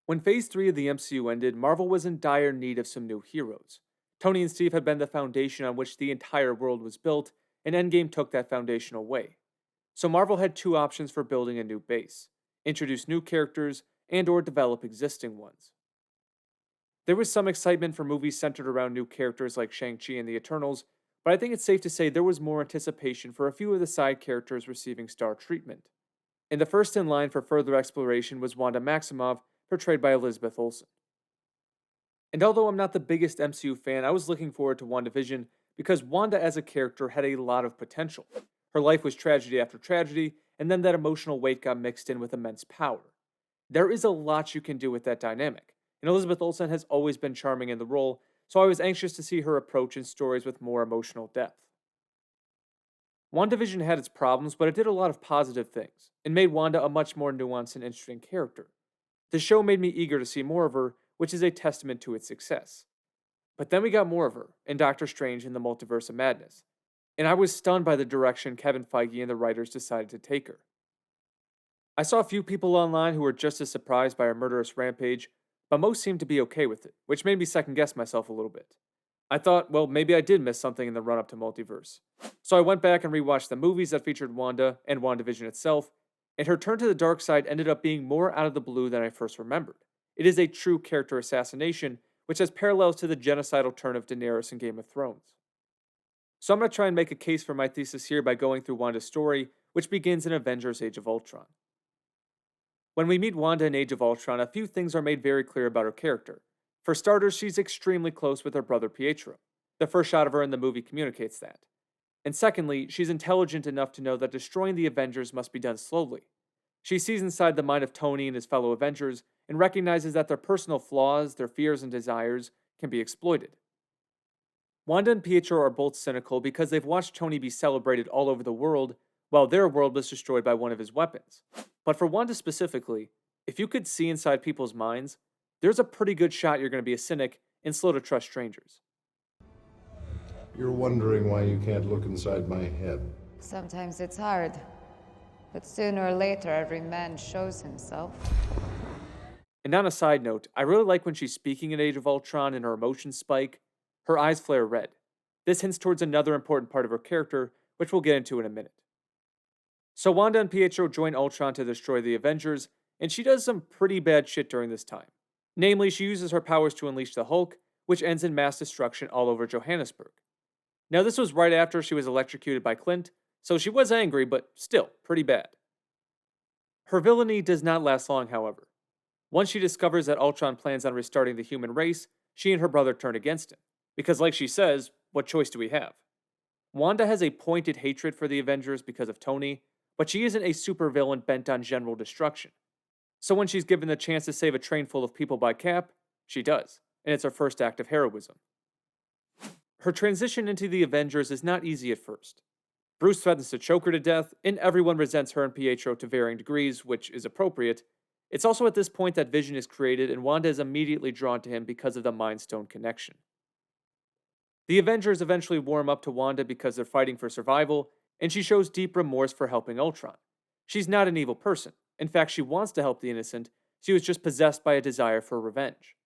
When Phase 3 of the MCU ended, Marvel was in dire need of some new heroes. Tony and Steve had been the foundation on which the entire world was built, and Endgame took that foundation away. So Marvel had two options for building a new base: introduce new characters and or develop existing ones. There was some excitement for movies centered around new characters like Shang-Chi and the Eternals, but I think it's safe to say there was more anticipation for a few of the side characters receiving star treatment. And the first in line for further exploration was Wanda Maximoff, portrayed by Elizabeth Olsen. And although I'm not the biggest MCU fan, I was looking forward to WandaVision because Wanda as a character had a lot of potential. Her life was tragedy after tragedy, and then that emotional weight got mixed in with immense power. There is a lot you can do with that dynamic, and Elizabeth Olsen has always been charming in the role, so I was anxious to see her approach in stories with more emotional depth. WandaVision had its problems, but it did a lot of positive things, and made Wanda a much more nuanced and interesting character. The show made me eager to see more of her, which is a testament to its success. But then we got more of her in Doctor Strange in the Multiverse of Madness, and I was stunned by the direction Kevin Feige and the writers decided to take her. I saw a few people online who were just as surprised by her murderous rampage, but most seemed to be okay with it, which made me second guess myself a little bit. I thought, well, maybe I did miss something in the run up to Multiverse. So I went back and rewatched the movies that featured Wanda and WandaVision itself, and her turn to the dark side ended up being more out of the blue than I first remembered. It is a true character assassination, which has parallels to the genocidal turn of Daenerys in Game of Thrones. So I'm going to try and make a case for my thesis here by going through Wanda's story, which begins in Avengers Age of Ultron. When we meet Wanda in Age of Ultron, a few things are made very clear about her character. For starters, she's extremely close with her brother Pietro. The first shot of her in the movie communicates that. And secondly, she's intelligent enough to know that destroying the Avengers must be done slowly. She sees inside the mind of Tony and his fellow Avengers and recognizes that their personal flaws, their fears, and desires can be exploited. Wanda and Pietro are both cynical because they've watched Tony be celebrated all over the world while their world was destroyed by one of his weapons. But for Wanda specifically, if you could see inside people's minds, there's a pretty good shot you're going to be a cynic and slow to trust strangers. You're wondering why you can't look inside my head. Sometimes it's hard. But sooner or later, every man shows himself. And on a side note, I really like when she's speaking in Age of Ultron and her emotions spike, her eyes flare red. This hints towards another important part of her character, which we'll get into in a minute. So Wanda and Pietro join Ultron to destroy the Avengers, and she does some pretty bad shit during this time. Namely, she uses her powers to unleash the Hulk, which ends in mass destruction all over Johannesburg. Now, this was right after she was electrocuted by Clint, so she was angry, but still, pretty bad. Her villainy does not last long, however. Once she discovers that Ultron plans on restarting the human race, she and her brother turn against him. Because, like she says, what choice do we have? Wanda has a pointed hatred for the Avengers because of Tony, but she isn't a supervillain bent on general destruction. So when she's given the chance to save a train full of people by Cap, she does, and it's her first act of heroism. Her transition into the Avengers is not easy at first. Bruce threatens to choke her to death, and everyone resents her and Pietro to varying degrees, which is appropriate. It's also at this point that Vision is created, and Wanda is immediately drawn to him because of the Mind Stone connection. The Avengers eventually warm up to Wanda because they're fighting for survival, and she shows deep remorse for helping Ultron. She's not an evil person. In fact, she wants to help the innocent. She was just possessed by a desire for revenge.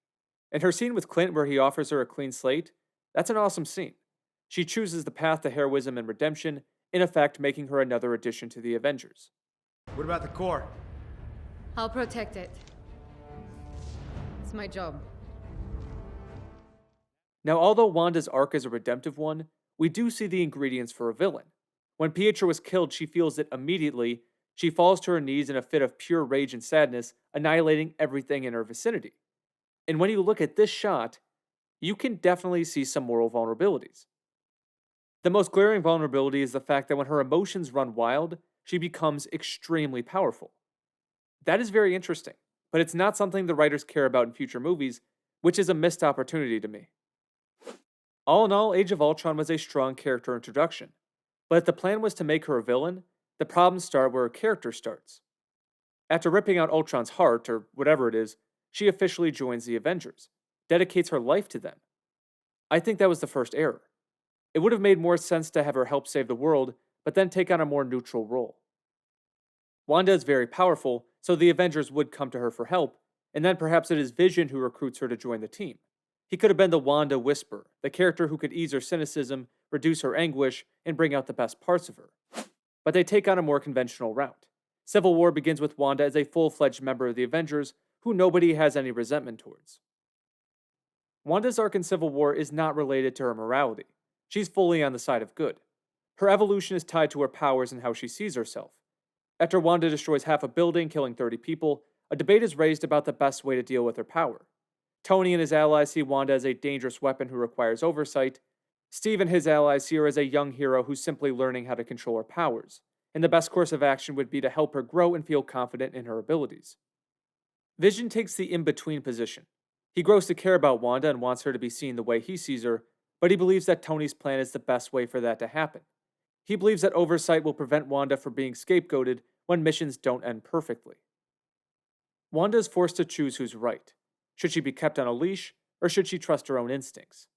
And her scene with Clint where he offers her a clean slate, that's an awesome scene. She chooses the path to heroism and redemption, in effect making her another addition to the Avengers. What about the core? I'll protect it. It's my job. Now, although Wanda's arc is a redemptive one, we do see the ingredients for a villain. When Pietro is killed, she feels it immediately. She falls to her knees in a fit of pure rage and sadness, annihilating everything in her vicinity. And when you look at this shot, you can definitely see some moral vulnerabilities. The most glaring vulnerability is the fact that when her emotions run wild, she becomes extremely powerful. That is very interesting, but it's not something the writers care about in future movies, which is a missed opportunity to me. All in all, Age of Ultron was a strong character introduction, but if the plan was to make her a villain, the problems start where her character starts. After ripping out Ultron's heart, or whatever it is, she officially joins the Avengers, dedicates her life to them. I think that was the first error. It would have made more sense to have her help save the world, but then take on a more neutral role. Wanda is very powerful, so the Avengers would come to her for help, and then perhaps it is Vision who recruits her to join the team. He could have been the Wanda Whisperer, the character who could ease her cynicism, reduce her anguish, and bring out the best parts of her. But they take on a more conventional route. Civil War begins with Wanda as a full-fledged member of the Avengers who nobody has any resentment towards. Wanda's arc in Civil War is not related to her morality. She's fully on the side of good. Her evolution is tied to her powers and how she sees herself. After Wanda destroys half a building, killing 30 people, a debate is raised about the best way to deal with her power. Tony and his allies see Wanda as a dangerous weapon who requires oversight. Steve and his allies see her as a young hero who's simply learning how to control her powers, and the best course of action would be to help her grow and feel confident in her abilities. Vision takes the in-between position. He grows to care about Wanda and wants her to be seen the way he sees her, but he believes that Tony's plan is the best way for that to happen. He believes that oversight will prevent Wanda from being scapegoated when missions don't end perfectly. Wanda is forced to choose who's right. Should she be kept on a leash, or should she trust her own instincts?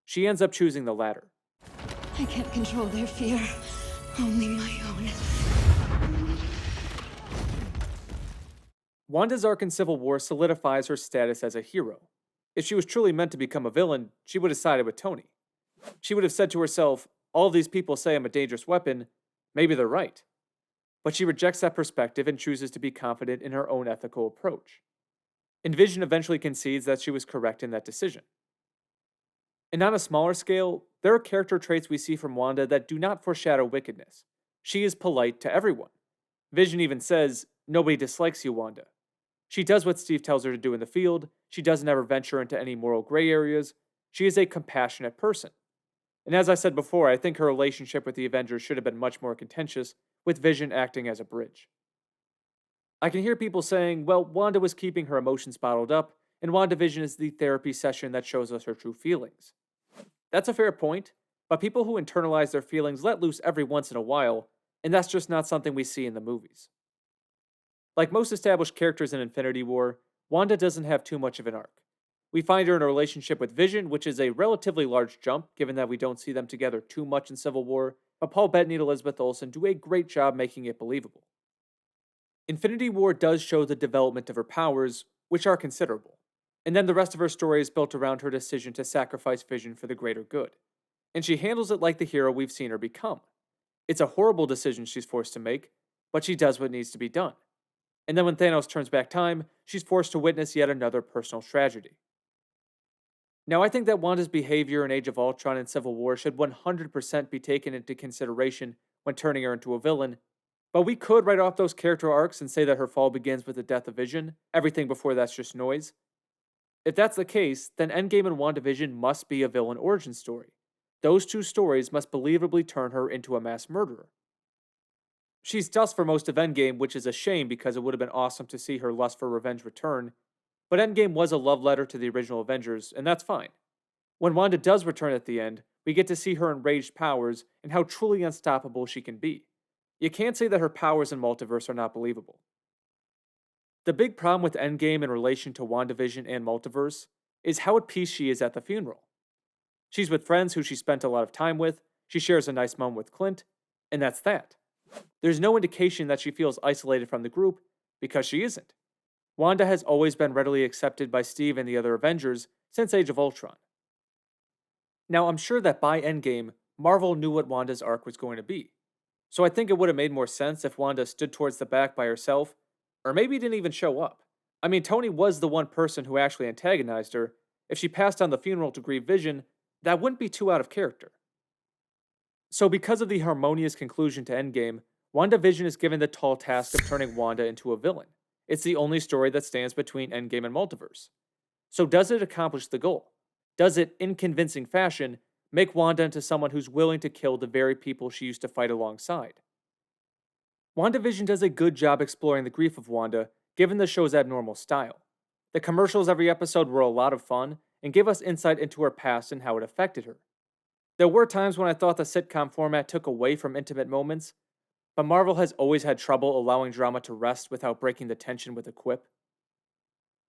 She ends up choosing the latter. I can't control their fear, only my own. Wanda's arc in Civil War solidifies her status as a hero. If she was truly meant to become a villain, she would have sided with Tony. She would have said to herself, all these people say I'm a dangerous weapon, maybe they're right. But she rejects that perspective and chooses to be confident in her own ethical approach. And Vision eventually concedes that she was correct in that decision. And on a smaller scale, there are character traits we see from Wanda that do not foreshadow wickedness. She is polite to everyone. Vision even says, nobody dislikes you, Wanda. She does what Steve tells her to do in the field. She doesn't ever venture into any moral gray areas. She is a compassionate person. And as I said before, I think her relationship with the Avengers should have been much more contentious, with Vision acting as a bridge. I can hear people saying, well, Wanda was keeping her emotions bottled up, and WandaVision is the therapy session that shows us her true feelings. That's a fair point, but people who internalize their feelings let loose every once in a while, and that's just not something we see in the movies. Like most established characters in Infinity War, Wanda doesn't have too much of an arc. We find her in a relationship with Vision, which is a relatively large jump, given that we don't see them together too much in Civil War, but Paul Bettany and Elizabeth Olsen do a great job making it believable. Infinity War does show the development of her powers, which are considerable, and then the rest of her story is built around her decision to sacrifice Vision for the greater good, and she handles it like the hero we've seen her become. It's a horrible decision she's forced to make, but she does what needs to be done. And then when Thanos turns back time, she's forced to witness yet another personal tragedy. Now, I think that Wanda's behavior in Age of Ultron and Civil War should 100% be taken into consideration when turning her into a villain, but we could write off those character arcs and say that her fall begins with the death of Vision, everything before that's just noise. If that's the case, then Endgame and WandaVision must be a villain origin story. Those two stories must believably turn her into a mass murderer. She's dust for most of Endgame, which is a shame because it would have been awesome to see her lust for revenge return, but Endgame was a love letter to the original Avengers, and that's fine. When Wanda does return at the end, we get to see her enraged powers and how truly unstoppable she can be. You can't say that her powers in Multiverse are not believable. The big problem with Endgame in relation to WandaVision and Multiverse is how at peace she is at the funeral. She's with friends who she spent a lot of time with, she shares a nice moment with Clint, and that's that. There's no indication that she feels isolated from the group, because she isn't. Wanda has always been readily accepted by Steve and the other Avengers since Age of Ultron. Now, I'm sure that by Endgame, Marvel knew what Wanda's arc was going to be, so I think it would have made more sense if Wanda stood towards the back by herself, or maybe didn't even show up. I mean, Tony was the one person who actually antagonized her. If she passed on the funeral to grieve Vision, that wouldn't be too out of character. So because of the harmonious conclusion to Endgame, WandaVision is given the tall task of turning Wanda into a villain. It's the only story that stands between Endgame and Multiverse. So does it accomplish the goal? Does it, in convincing fashion, make Wanda into someone who's willing to kill the very people she used to fight alongside? WandaVision does a good job exploring the grief of Wanda, given the show's abnormal style. The commercials every episode were a lot of fun, and gave us insight into her past and how it affected her. There were times when I thought the sitcom format took away from intimate moments, but Marvel has always had trouble allowing drama to rest without breaking the tension with a quip.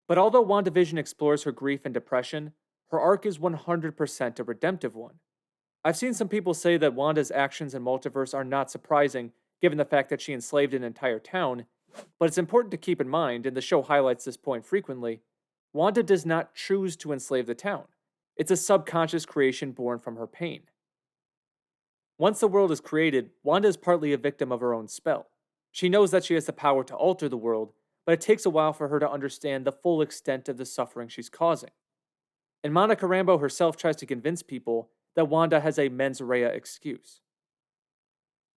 But although WandaVision explores her grief and depression, her arc is 100% a redemptive one. I've seen some people say that Wanda's actions in Multiverse are not surprising, given the fact that she enslaved an entire town, But it's important to keep in mind, and the show highlights this point frequently, Wanda does not choose to enslave the town. It's a subconscious creation born from her pain. Once the world is created, Wanda is partly a victim of her own spell. She knows that she has the power to alter the world, but it takes a while for her to understand the full extent of the suffering she's causing. And Monica Rambeau herself tries to convince people that Wanda has a mens rea excuse.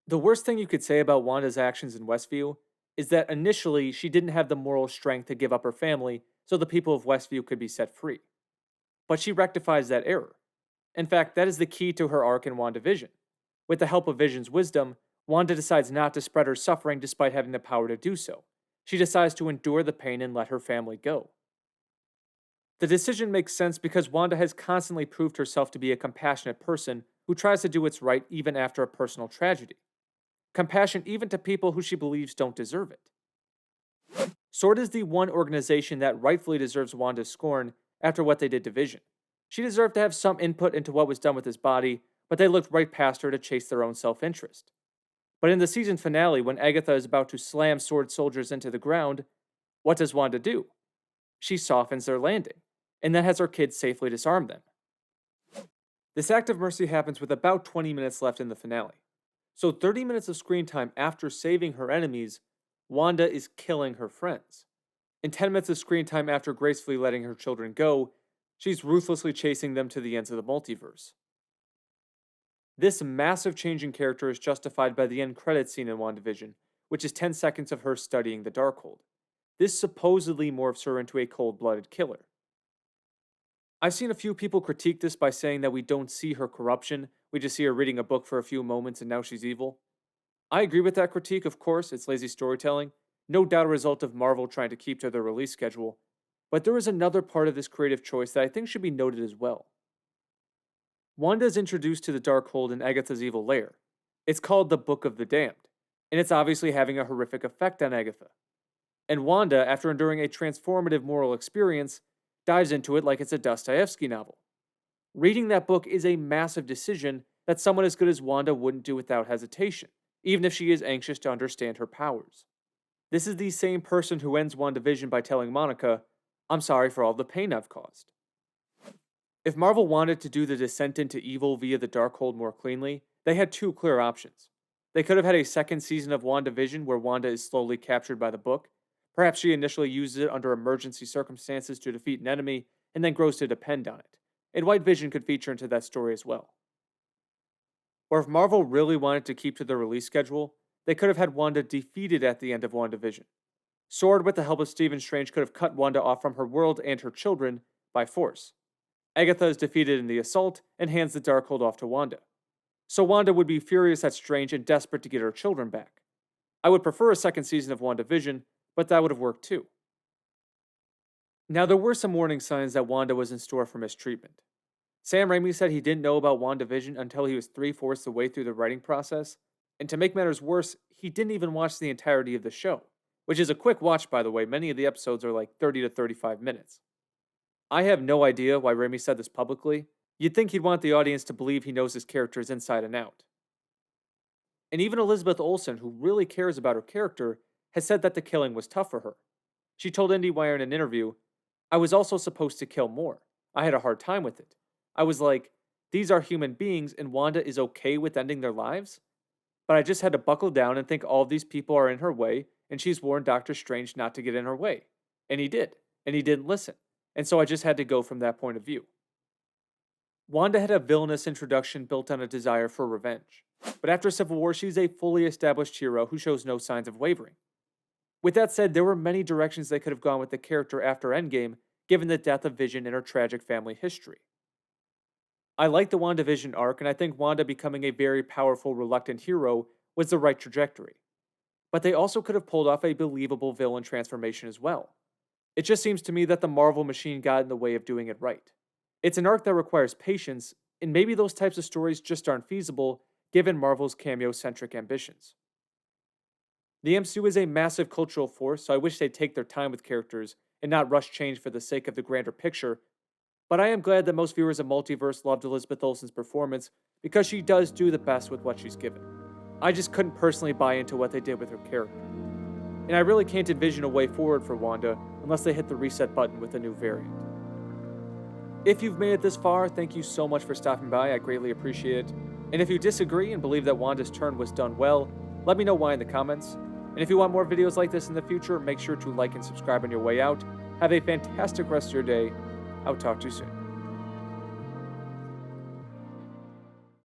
The worst thing you could say about Wanda's actions in Westview is that initially she didn't have the moral strength to give up her family so the people of Westview could be set free. But she rectifies that error. In fact, that is the key to her arc in WandaVision. With the help of Vision's wisdom, Wanda decides not to spread her suffering despite having the power to do so. She decides to endure the pain and let her family go. The decision makes sense because Wanda has constantly proved herself to be a compassionate person who tries to do what's right even after a personal tragedy. Compassion even to people who she believes don't deserve it. SWORD is the one organization that rightfully deserves Wanda's scorn after what they did to Vision. She deserved to have some input into what was done with his body, but they looked right past her to chase their own self-interest. But in the season finale, when Agatha is about to slam SWORD soldiers into the ground, what does Wanda do? She softens their landing, and then has her kids safely disarm them. This act of mercy happens with about 20 minutes left in the finale. So 30 minutes of screen time after saving her enemies, Wanda is killing her friends. In 10 minutes of screen time after gracefully letting her children go, she's ruthlessly chasing them to the ends of the multiverse. This massive change in character is justified by the end credits scene in WandaVision, which is 10 seconds of her studying the Darkhold. This supposedly morphs her into a cold-blooded killer. I've seen a few people critique this by saying that we don't see her corruption, we just see her reading a book for a few moments and now she's evil. I agree with that critique, of course, it's lazy storytelling, no doubt a result of Marvel trying to keep to their release schedule, but there is another part of this creative choice that I think should be noted as well. Wanda is introduced to the Darkhold in Agatha's evil lair. It's called the Book of the Damned, and it's obviously having a horrific effect on Agatha. And Wanda, after enduring a transformative moral experience, dives into it like it's a Dostoevsky novel. Reading that book is a massive decision that someone as good as Wanda wouldn't do without hesitation, even if she is anxious to understand her powers. This is the same person who ends WandaVision by telling Monica, "I'm sorry for all the pain I've caused." If Marvel wanted to do the descent into evil via the Darkhold more cleanly, they had two clear options. They could have had a second season of WandaVision where Wanda is slowly captured by the book. Perhaps she initially uses it under emergency circumstances to defeat an enemy, and then grows to depend on it. And White Vision could feature into that story as well. Or if Marvel really wanted to keep to the release schedule, they could have had Wanda defeated at the end of WandaVision. SWORD, with the help of Stephen Strange, could have cut Wanda off from her world and her children by force. Agatha is defeated in the assault and hands the Darkhold off to Wanda. So Wanda would be furious at Strange and desperate to get her children back. I would prefer a second season of WandaVision, but that would have worked too. Now, there were some warning signs that Wanda was in store for mistreatment. Sam Raimi said he didn't know about WandaVision until he was 3/4 the way through the writing process, and to make matters worse, he didn't even watch the entirety of the show, which is a quick watch, by the way. Many of the episodes are like 30 to 35 minutes. I have no idea why Raimi said this publicly. You'd think he'd want the audience to believe he knows his characters inside and out. And even Elizabeth Olsen, who really cares about her character, has said that the killing was tough for her. She told IndieWire in an interview, "I was also supposed to kill more. I had a hard time with it. I was like, these are human beings and Wanda is okay with ending their lives? But I just had to buckle down and think all of these people are in her way, and she's warned Doctor Strange not to get in her way. And he did. And he didn't listen. And so I just had to go from that point of view." Wanda had a villainous introduction built on a desire for revenge. But after Civil War, she's a fully established hero who shows no signs of wavering. With that said, there were many directions they could have gone with the character after Endgame, given the death of Vision and her tragic family history. I like the WandaVision arc, and I think Wanda becoming a very powerful, reluctant hero was the right trajectory. But they also could have pulled off a believable villain transformation as well. It just seems to me that the Marvel machine got in the way of doing it right. It's an arc that requires patience, and maybe those types of stories just aren't feasible given Marvel's cameo-centric ambitions. The MCU is a massive cultural force, so I wish they'd take their time with characters and not rush change for the sake of the grander picture, but I am glad that most viewers of Multiverse loved Elizabeth Olsen's performance because she does do the best with what she's given. I just couldn't personally buy into what they did with her character. and I really can't envision a way forward for Wanda unless they hit the reset button with a new variant. If you've made it this far, thank you so much for stopping by, I greatly appreciate it. And if you disagree and believe that Wanda's turn was done well, let me know why in the comments. And if you want more videos like this in the future, make sure to like and subscribe on your way out. Have a fantastic rest of your day. I'll talk to you soon.